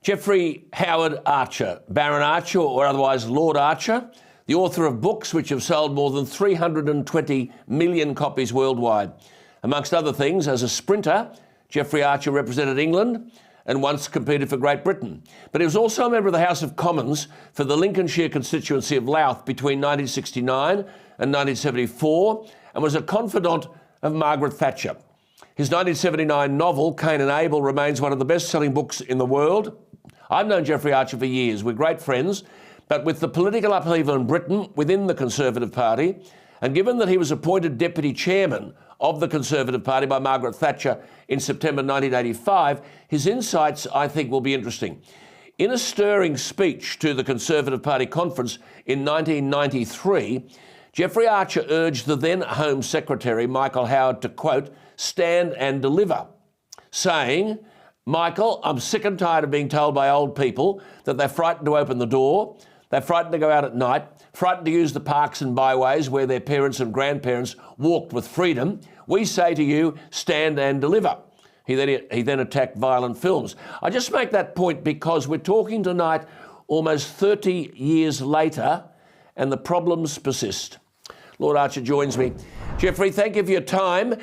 Geoffrey Howard Archer, Baron Archer, or otherwise Lord Archer, the author of books which have sold more than 320 million copies worldwide. Amongst other things, as a sprinter, Geoffrey Archer represented England and once competed for Great Britain. But he was also a member of the House of Commons for the Lincolnshire constituency of Louth between 1969 and 1974 and was a confidant of Margaret Thatcher. His 1979 novel, Cain and Abel, remains one of the best-selling books in the world. I've known Geoffrey Archer for years. We're great friends. But with the political upheaval in Britain within the Conservative Party, and given that he was appointed Deputy Chairman of the Conservative Party by Margaret Thatcher in September 1985, his insights, I think, will be interesting. In a stirring speech to the Conservative Party conference in 1993, Geoffrey Archer urged the then Home Secretary, Michael Howard, to, quote, stand and deliver, saying, Michael, I'm sick and tired of being told by old people that they're frightened to open the door, they're frightened to go out at night, frightened to use the parks and byways where their parents and grandparents walked with freedom. We say to you, stand and deliver. He then attacked violent films. I just make that point because we're talking tonight almost 30 years later and the problems persist. Lord Archer joins me. Geoffrey, thank you for your time.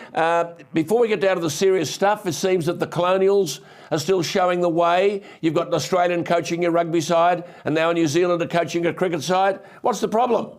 Before we get down to the serious stuff, it seems that the Colonials are still showing the way. You've got an Australian coaching your rugby side and now a New Zealander coaching a cricket side. What's the problem?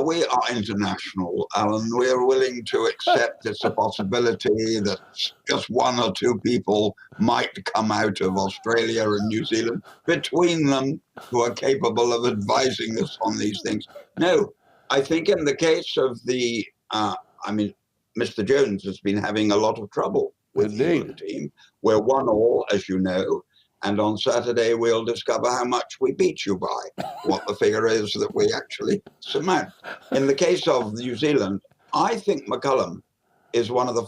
We are international, Alan. We are willing to accept it's a possibility that just one or two people might come out of Australia and New Zealand between them who are capable of advising us on these things. No, I think in the case of the, Mr. Jones has been having a lot of trouble with the England team. We're 1-1, as you know. And on Saturday, we'll discover how much we beat you by, what the figure is that we actually surmount. In the case of New Zealand, I think McCullum is one of the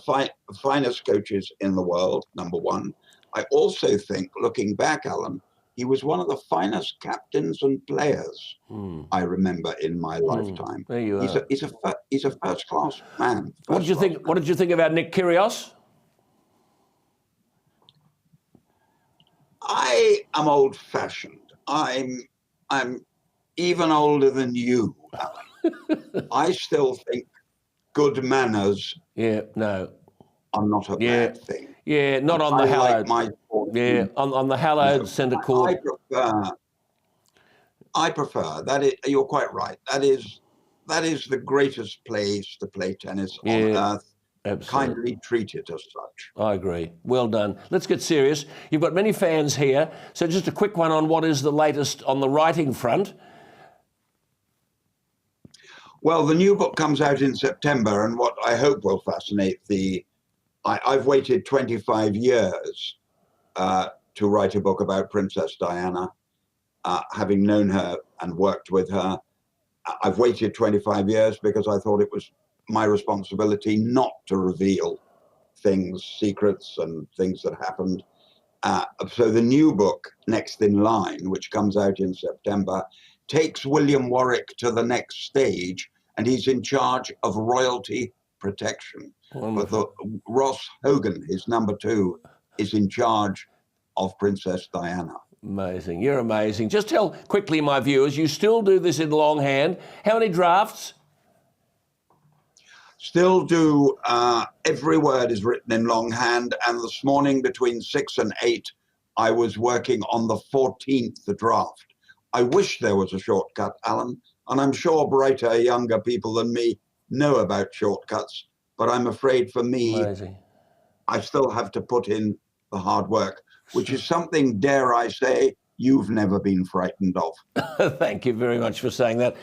finest coaches in the world, number one. I also think, looking back, Alan, he was one of the finest captains and players I remember in my lifetime. There you are. He's a first-class man. What did you think about Nick Kyrgios? I am old-fashioned. I'm even older than you, Alan. I still think good manners are not a bad thing. Yeah, not on the hallowed. On the hallowed centre court. I prefer that. You're quite right. That is the greatest place to play tennis on earth. Absolutely. Kindly treat it as such. I agree. Well done. Let's get serious. You've got many fans here, so just a quick one on what is the latest on the writing front. Well, the new book comes out in September, and what I hope will fascinate I've waited 25 years to write a book about Princess Diana, having known her and worked with her. I've waited 25 years because I thought it was my responsibility not to reveal things, secrets and things that happened. So the new book, Next in Line, which comes out in September, takes William Warwick to the next stage, and he's in charge of royalty protection. But Ross Hogan, his number 2, is in charge of Princess Diana. Amazing. You're amazing. Just tell quickly, my viewers, you still do this in longhand. How many drafts? Still do. Every word is written in longhand, and this morning between 6 and 8, I was working on the 14th draft. I wish there was a shortcut, Alan, and I'm sure brighter, younger people than me know about shortcuts, but I'm afraid for me, I still have to put in the hard work, which is something, dare I say, you've never been frightened of. Thank you very much for saying that.